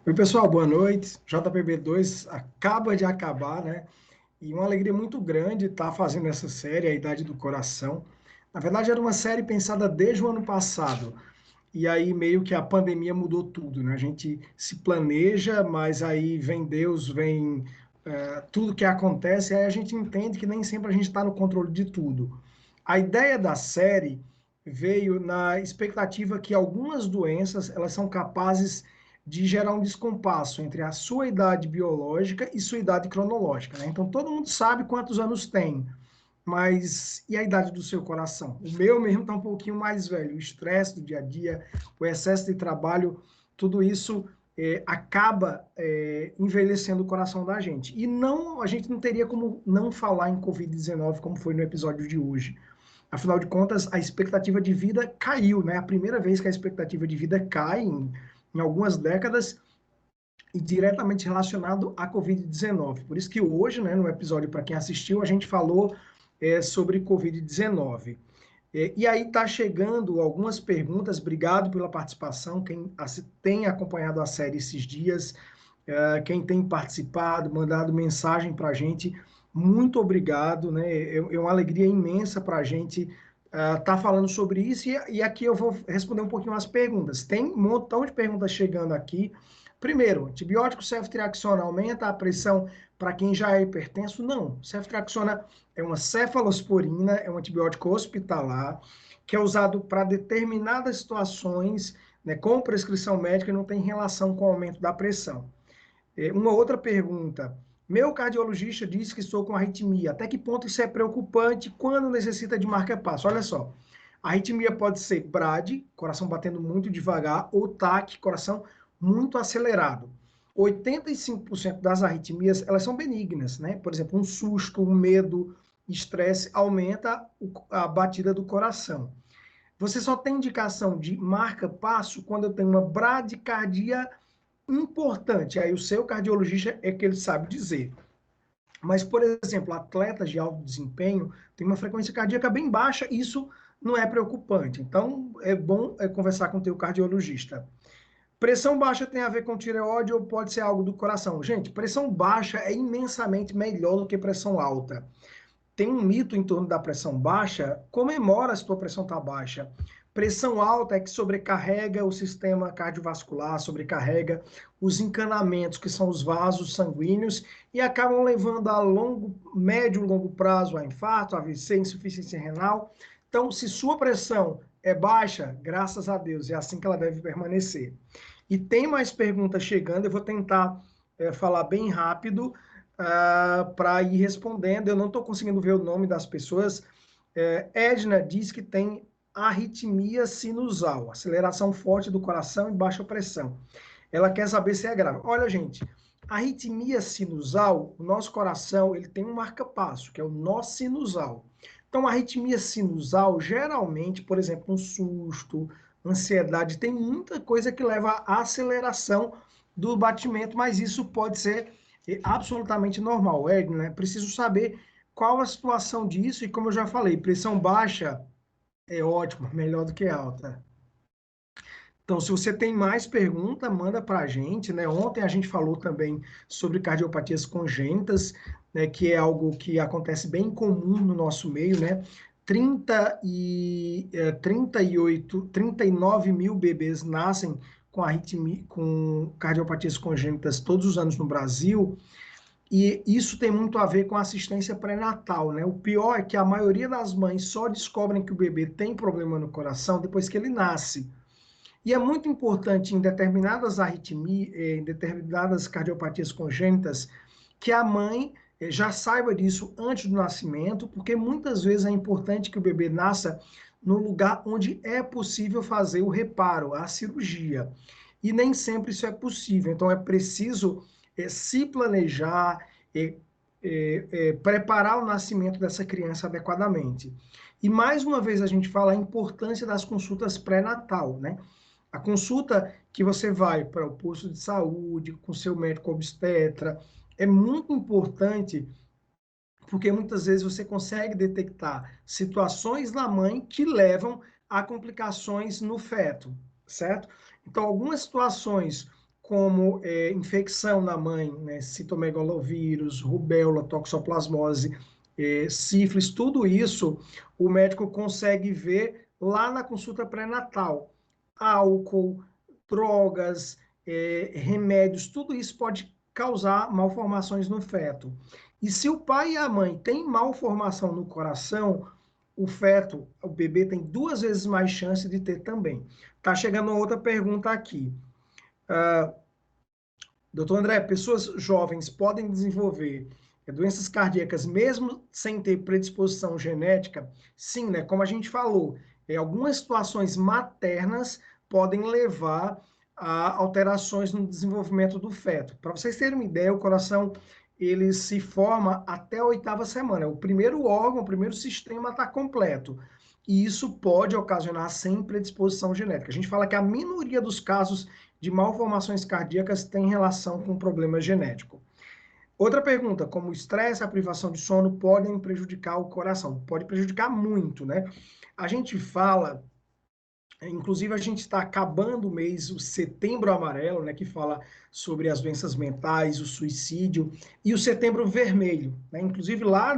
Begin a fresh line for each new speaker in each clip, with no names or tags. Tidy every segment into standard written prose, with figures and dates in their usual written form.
Oi, pessoal, boa noite. JPB2 acaba de acabar, né? E uma alegria muito grande estar fazendo essa série, A Idade do Coração. Na verdade, era uma série pensada desde o ano passado. E aí, meio que a pandemia mudou tudo, né? A gente se planeja, mas aí vem Deus, vem tudo que acontece, e aí a gente entende que nem sempre a gente está no controle de tudo. A ideia da série veio na expectativa que algumas doenças elas são capazes de gerar um descompasso entre a sua idade biológica e sua idade cronológica, né? Então todo mundo sabe quantos anos tem, mas e a idade do seu coração? O meu mesmo está um pouquinho mais velho. O estresse do dia a dia, o excesso de trabalho, tudo isso acaba envelhecendo o coração da gente. E não, a gente não teria como não falar em Covid-19 como foi no episódio de hoje. Afinal de contas, a expectativa de vida caiu, né? A primeira vez que a expectativa de vida cai em algumas décadas e diretamente relacionado à Covid-19. Por isso que hoje, né, no episódio para quem assistiu, a gente falou sobre Covid-19. E aí está chegando algumas perguntas. Obrigado pela participação. Quem tem acompanhado a série esses dias, quem tem participado, mandado mensagem para a gente, muito obrigado, né? É uma alegria imensa para a gente estar falando sobre isso. E aqui eu vou responder um pouquinho as perguntas. Tem um montão de perguntas chegando aqui. Primeiro, antibiótico ceftriaxona aumenta a pressão para quem já é hipertenso? Não. Ceftriaxona é uma cefalosporina, é um antibiótico hospitalar, que é usado para determinadas situações, né, com prescrição médica e não tem relação com o aumento da pressão. Uma outra pergunta. Meu cardiologista disse que estou com arritmia. Até que ponto isso é preocupante? Quando necessita de marca-passo? Olha só. A arritmia pode ser BRAD, coração batendo muito devagar, ou TAC, coração muito acelerado. 85% das arritmias, elas são benignas, né? Por exemplo, um susto, um medo, estresse aumenta a batida do coração. Você só tem indicação de marca-passo quando eu tenho uma bradicardia importante. Aí o seu cardiologista é que ele sabe dizer. Mas, por exemplo, atletas de alto desempenho têm uma frequência cardíaca bem baixa, isso não é preocupante. Então, é bom conversar com o teu cardiologista. Pressão baixa tem a ver com tireoide ou pode ser algo do coração? Gente, pressão baixa é imensamente melhor do que pressão alta. Tem um mito em torno da pressão baixa, comemora se tua pressão está baixa. Pressão alta é que sobrecarrega o sistema cardiovascular, sobrecarrega os encanamentos, que são os vasos sanguíneos, e acabam levando a médio e longo prazo a infarto, AVC, insuficiência renal. Então, se sua pressão é baixa, graças a Deus, é assim que ela deve permanecer. E tem mais perguntas chegando, eu vou tentar falar bem rápido, para ir respondendo. Eu não estou conseguindo ver o nome das pessoas. Edna diz que tem arritmia sinusal, aceleração forte do coração e baixa pressão. Ela quer saber se é grave. Olha, gente, arritmia sinusal, o nosso coração, ele tem um marca-passo, que é o nó sinusal. Então, a arritmia sinusal, geralmente, por exemplo, um susto, ansiedade, tem muita coisa que leva à aceleração do batimento, mas isso pode ser absolutamente normal. Né? Preciso saber qual a situação disso e, como eu já falei, pressão baixa é ótimo, melhor do que alta. Então, se você tem mais pergunta, manda para a gente, né? Ontem a gente falou também sobre cardiopatias congênitas, né? Que é algo que acontece bem comum no nosso meio, né? 39 mil bebês nascem com arritmia, com cardiopatias congênitas todos os anos no Brasil, e isso tem muito a ver com a assistência pré-natal, né? O pior é que a maioria das mães só descobrem que o bebê tem problema no coração depois que ele nasce. E é muito importante em determinadas arritmias, em determinadas cardiopatias congênitas, que a mãe já saiba disso antes do nascimento, porque muitas vezes é importante que o bebê nasça no lugar onde é possível fazer o reparo, a cirurgia. E nem sempre isso é possível. Então é preciso se planejar, preparar o nascimento dessa criança adequadamente. E mais uma vez a gente fala a importância das consultas pré-natal, né? A consulta que você vai para o posto de saúde, com seu médico obstetra, é muito importante, porque muitas vezes você consegue detectar situações na mãe que levam a complicações no feto, certo? Então, algumas situações como infecção na mãe, né, citomegalovírus, rubéola, toxoplasmose, sífilis, tudo isso o médico consegue ver lá na consulta pré-natal. Álcool, drogas, remédios, tudo isso pode causar malformações no feto. E se o pai e a mãe têm malformação no coração, o feto, o bebê tem 2 vezes mais chance de ter também. Tá chegando uma outra pergunta aqui. Doutor André, pessoas jovens podem desenvolver doenças cardíacas mesmo sem ter predisposição genética? Sim, né? Como a gente falou, algumas situações maternas podem levar a alterações no desenvolvimento do feto. Para vocês terem uma ideia, o coração ele se forma até a 8ª semana. O primeiro órgão, o primeiro sistema está completo. E isso pode ocasionar sem predisposição genética. A gente fala que a minoria dos casos de malformações cardíacas tem relação com problema genético. Outra pergunta, como o estresse, a privação de sono podem prejudicar o coração? Pode prejudicar muito, né? A gente fala, inclusive a gente está acabando o mês, o Setembro Amarelo, né, que fala sobre as doenças mentais, o suicídio, e o Setembro Vermelho, né? Inclusive lá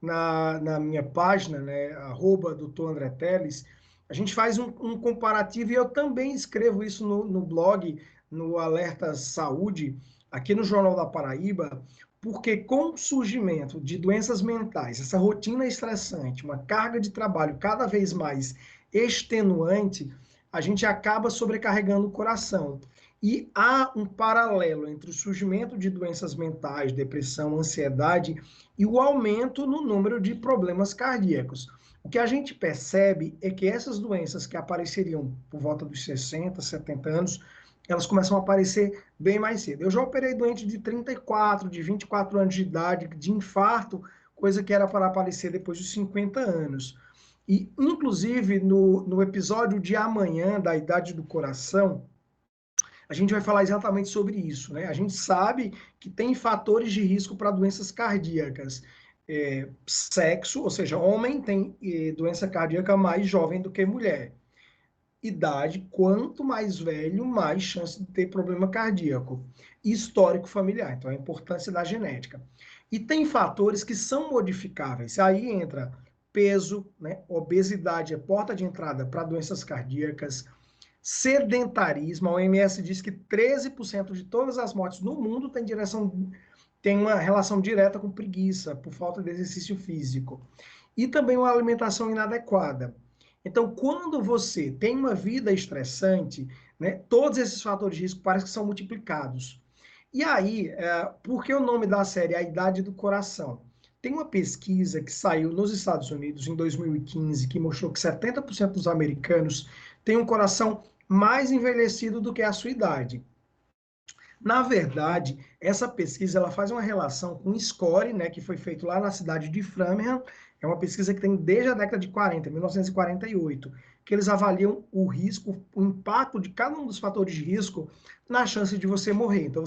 na minha página, né, @Dr. André Teles, a gente faz um comparativo, e eu também escrevo isso no blog, no Alerta Saúde, aqui no Jornal da Paraíba, porque com o surgimento de doenças mentais, essa rotina estressante, uma carga de trabalho cada vez mais extenuante, a gente acaba sobrecarregando o coração. E há um paralelo entre o surgimento de doenças mentais, depressão, ansiedade e o aumento no número de problemas cardíacos. O que a gente percebe é que essas doenças que apareceriam por volta dos 60, 70 anos, elas começam a aparecer bem mais cedo. Eu já operei doente de 34, de 24 anos de idade, de infarto, coisa que era para aparecer depois dos 50 anos. E, inclusive, no episódio de amanhã, da Idade do Coração, a gente vai falar exatamente sobre isso, né? A gente sabe que tem fatores de risco para doenças cardíacas. Sexo, ou seja, homem tem doença cardíaca mais jovem do que mulher. Idade, quanto mais velho, mais chance de ter problema cardíaco. Histórico familiar, então a importância da genética. E tem fatores que são modificáveis. Aí entra peso, né? Obesidade é porta de entrada para doenças cardíacas. Sedentarismo, a OMS diz que 13% de todas as mortes no mundo tem uma relação direta com preguiça, por falta de exercício físico. E também uma alimentação inadequada. Então, quando você tem uma vida estressante, né, todos esses fatores de risco parecem que são multiplicados. E aí, por que o nome da série é A Idade do Coração? Tem uma pesquisa que saiu nos Estados Unidos em 2015 que mostrou que 70% dos americanos têm um coração mais envelhecido do que a sua idade. Na verdade, essa pesquisa ela faz uma relação com o SCORE, né, que foi feito lá na cidade de Framingham. É uma pesquisa que tem desde a década de 40, 1948, que eles avaliam o risco, o impacto de cada um dos fatores de risco na chance de você morrer. Então,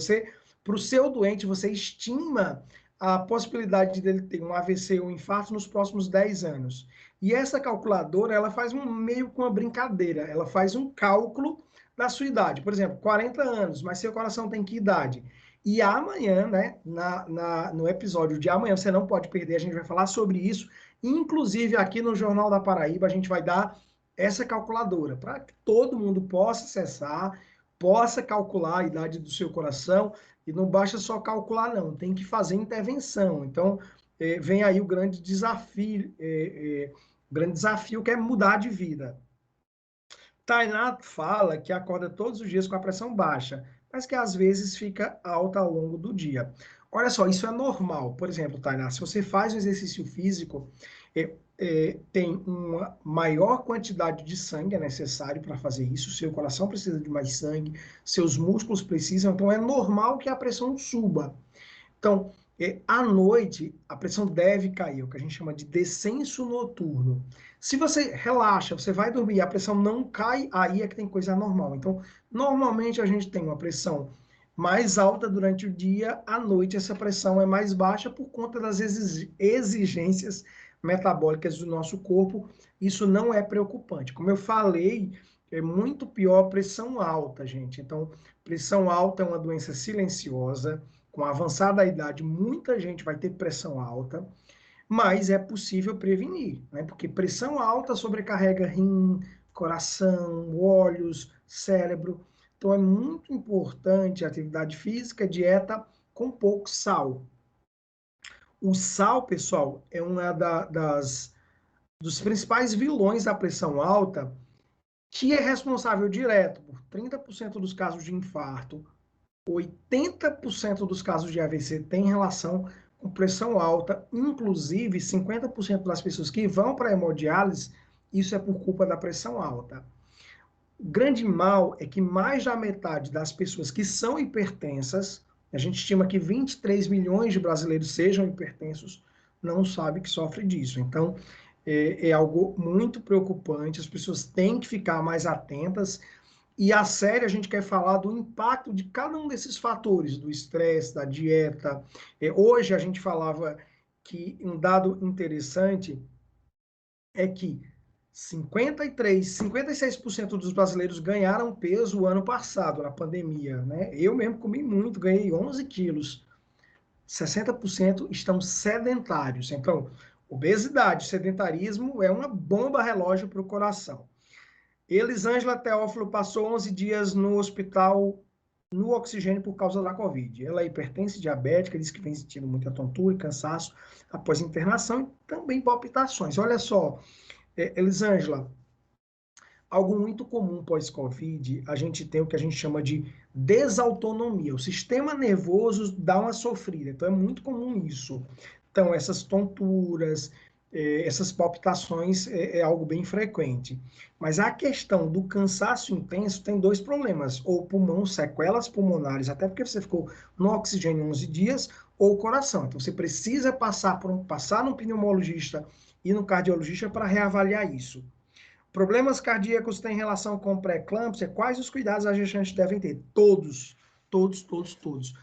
para o seu doente, você estima a possibilidade dele ter um AVC ou um infarto nos próximos 10 anos. E essa calculadora, ela faz meio com uma brincadeira, ela faz um cálculo da sua idade. Por exemplo, 40 anos, mas seu coração tem que idade? E amanhã, né, no episódio de amanhã, você não pode perder, a gente vai falar sobre isso. Inclusive, aqui no Jornal da Paraíba, a gente vai dar essa calculadora para que todo mundo possa acessar, possa calcular a idade do seu coração. E não basta só calcular, não, tem que fazer intervenção. Então, vem aí o grande desafio que é mudar de vida. Tainá fala que acorda todos os dias com a pressão baixa, mas que às vezes fica alta ao longo do dia. Olha só, isso é normal. Por exemplo, Tainá, se você faz um exercício físico, tem uma maior quantidade de sangue é necessário para fazer isso, seu coração precisa de mais sangue, seus músculos precisam, então é normal que a pressão suba. Então, à noite, a pressão deve cair, o que a gente chama de descenso noturno. Se você relaxa, você vai dormir e a pressão não cai, aí é que tem coisa anormal. Então, normalmente a gente tem uma pressão mais alta durante o dia, à noite essa pressão é mais baixa por conta das exigências metabólicas do nosso corpo. Isso não é preocupante. Como eu falei, É muito pior a pressão alta, gente. Então, pressão alta é uma doença silenciosa. Com a avançada idade, muita gente vai ter pressão alta, mas é possível prevenir, né? Porque pressão alta sobrecarrega rim, coração, olhos, cérebro. Então, é muito importante a atividade física, dieta com pouco sal. O sal, pessoal, é uma dos principais vilões da pressão alta, que é responsável direto por 30% dos casos de infarto, 80% dos casos de AVC tem relação com pressão alta, inclusive 50% das pessoas que vão para a hemodiálise, isso é por culpa da pressão alta. O grande mal é que mais da metade das pessoas que são hipertensas, a gente estima que 23 milhões de brasileiros sejam hipertensos, não sabe que sofre disso. Então, é algo muito preocupante, as pessoas têm que ficar mais atentas. E a série a gente quer falar do impacto de cada um desses fatores, do estresse, da dieta. Hoje a gente falava que um dado interessante é que 56% dos brasileiros ganharam peso o ano passado, na pandemia, né? Eu mesmo comi muito, ganhei 11 quilos. 60% estão sedentários. Então, obesidade, sedentarismo é uma bomba relógio para o coração. Elisângela Teófilo passou 11 dias no hospital no oxigênio por causa da Covid. Ela é hipertensa, diabética, diz que vem sentindo muita tontura e cansaço após internação e também palpitações. Olha só, Elisângela, algo muito comum pós-Covid, a gente tem o que a gente chama de desautonomia. O sistema nervoso dá uma sofrida, então é muito comum isso. Então, essas tonturas, essas palpitações é algo bem frequente. Mas a questão do cansaço intenso tem dois problemas: ou o pulmão, sequelas pulmonares, até porque você ficou no oxigênio 11 dias, ou o coração. Então, você precisa passar no pneumologista e no cardiologista para reavaliar isso. Problemas cardíacos têm relação com pré-eclâmpsia? Quais os cuidados a gestante devem ter? Todos, todos, todos, todos.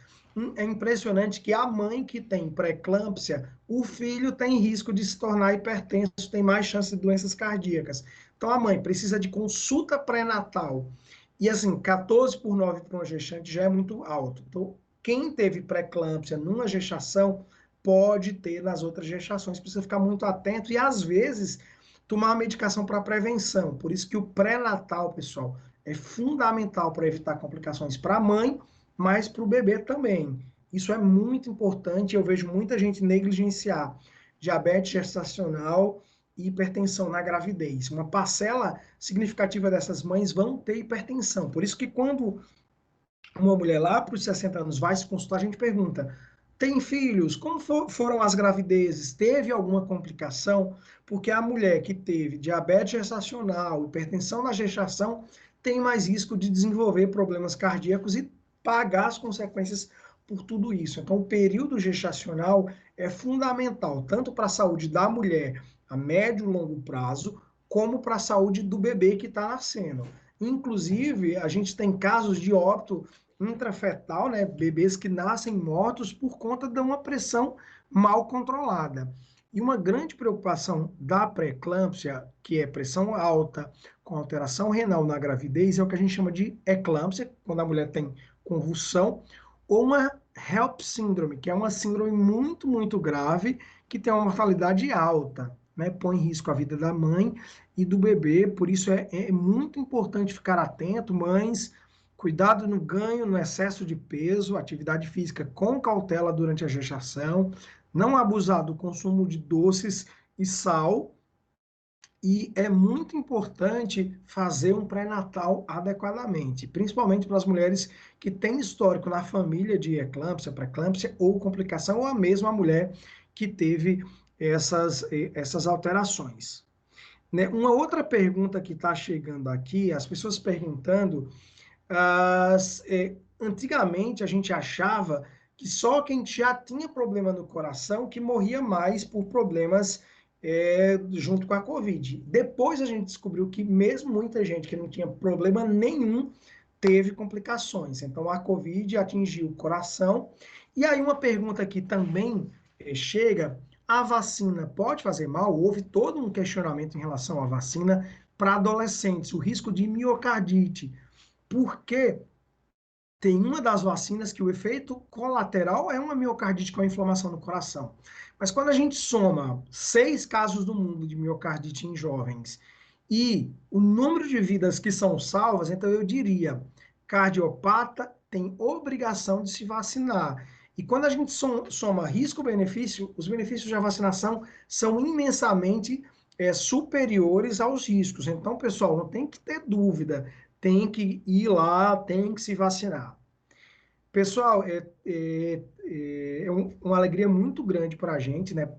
É impressionante que a mãe que tem pré-eclâmpsia, o filho tem risco de se tornar hipertenso, tem mais chance de doenças cardíacas. Então, a mãe precisa de consulta pré-natal. E assim, 14 por 9 para uma gestante já é muito alto. Então, quem teve pré-eclâmpsia numa gestação, pode ter nas outras gestações. Precisa ficar muito atento e, às vezes, tomar uma medicação para prevenção. Por isso que o pré-natal, pessoal, é fundamental para evitar complicações para a mãe, mas para o bebê também. Isso é muito importante. Eu vejo muita gente negligenciar diabetes gestacional e hipertensão na gravidez. Uma parcela significativa dessas mães vão ter hipertensão. Por isso que quando uma mulher lá para os 60 anos vai se consultar, a gente pergunta: tem filhos? Como foram as gravidezes? Teve alguma complicação? Porque a mulher que teve diabetes gestacional, hipertensão na gestação, tem mais risco de desenvolver problemas cardíacos e pagar as consequências por tudo isso. Então, o período gestacional é fundamental, tanto para a saúde da mulher a médio e longo prazo, como para a saúde do bebê que está nascendo. Inclusive, a gente tem casos de óbito intrafetal, né, bebês que nascem mortos por conta de uma pressão mal controlada. E uma grande preocupação da pré-eclâmpsia, que é pressão alta, com alteração renal na gravidez, é o que a gente chama de eclâmpsia, quando a mulher tem convulsão, ou uma HELP síndrome, que é uma síndrome muito, muito grave, que tem uma mortalidade alta, né? Põe em risco a vida da mãe e do bebê, por isso é muito importante ficar atento, mães, cuidado no ganho, no excesso de peso, atividade física com cautela durante a gestação, não abusar do consumo de doces e sal, e é muito importante fazer um pré-natal adequadamente, principalmente para as mulheres que têm histórico na família de eclâmpsia, pré-eclâmpsia ou complicação, ou a mesma mulher que teve essas alterações. Né? Uma outra pergunta que está chegando aqui, as pessoas perguntando, antigamente a gente achava que só quem já tinha problema no coração que morria mais por problemas junto com a Covid. Depois a gente descobriu que mesmo muita gente que não tinha problema nenhum teve complicações. Então a Covid atingiu o coração. E aí uma pergunta que também chega: a vacina pode fazer mal? Houve todo um questionamento em relação à vacina. para adolescentes, o risco de miocardite, porque tem uma das vacinas que o efeito colateral é uma miocardite com a inflamação no coração. Mas quando a gente soma 6 casos do mundo de miocardite em jovens e o número de vidas que são salvas, então eu diria, cardiopata tem obrigação de se vacinar. E quando a gente soma risco-benefício, os benefícios da vacinação são imensamente superiores aos riscos. Então, pessoal, não tem que ter dúvida, tem que ir lá, tem que se vacinar. Pessoal, uma alegria muito grande para a gente, né,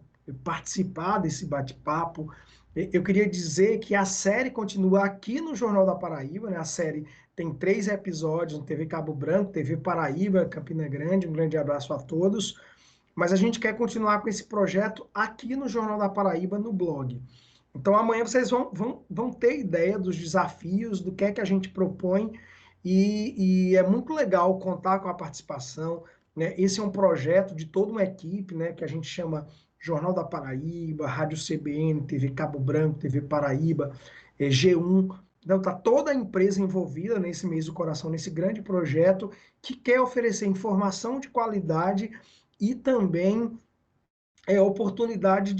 participar desse bate-papo. Eu queria dizer que a série continua aqui no Jornal da Paraíba, né? A série tem 3 episódios no TV Cabo Branco, TV Paraíba, Campina Grande. Um grande abraço a todos. Mas a gente quer continuar com esse projeto aqui no Jornal da Paraíba, no blog. Então, amanhã vocês vão ter ideia dos desafios, do que é que a gente propõe, e é muito legal contar com a participação, né? Esse é um projeto de toda uma equipe, né, que a gente chama Jornal da Paraíba, Rádio CBN, TV Cabo Branco, TV Paraíba, G1. Então, está toda a empresa envolvida nesse mês do coração, nesse grande projeto, que quer oferecer informação de qualidade e também oportunidade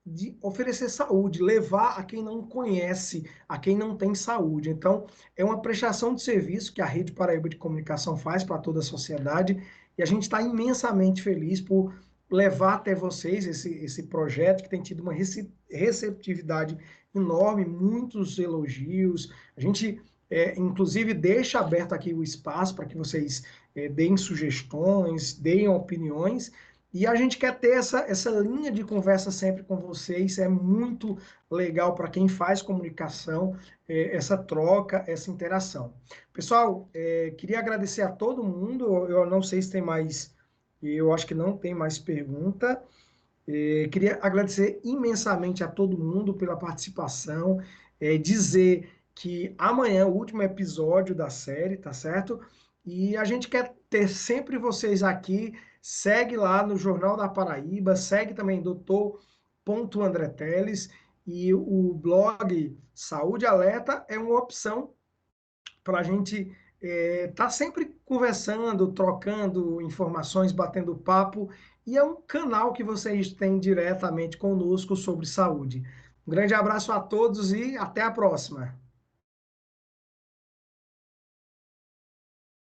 de oferecer saúde, levar a quem não conhece, a quem não tem saúde. Então, é uma prestação de serviço que a Rede Paraíba de Comunicação faz para toda a sociedade, e a gente está imensamente feliz por levar até vocês esse projeto que tem tido uma receptividade enorme, muitos elogios. A gente, inclusive, deixa aberto aqui o espaço para que vocês deem sugestões, deem opiniões, e a gente quer ter essa linha de conversa sempre com vocês. É muito legal para quem faz comunicação, essa troca, essa interação. Pessoal, queria agradecer a todo mundo. Eu não sei se tem mais, eu acho que não tem mais pergunta. Queria agradecer imensamente a todo mundo pela participação, dizer que amanhã é o último episódio da série, tá certo? E a gente quer ter sempre vocês aqui. Segue lá no Jornal da Paraíba, segue também Dr. André Teles, e o blog Saúde Alerta é uma opção para a gente tá sempre conversando, trocando informações, batendo papo, e é um canal que vocês têm diretamente conosco sobre saúde. Um grande abraço a todos e até a próxima.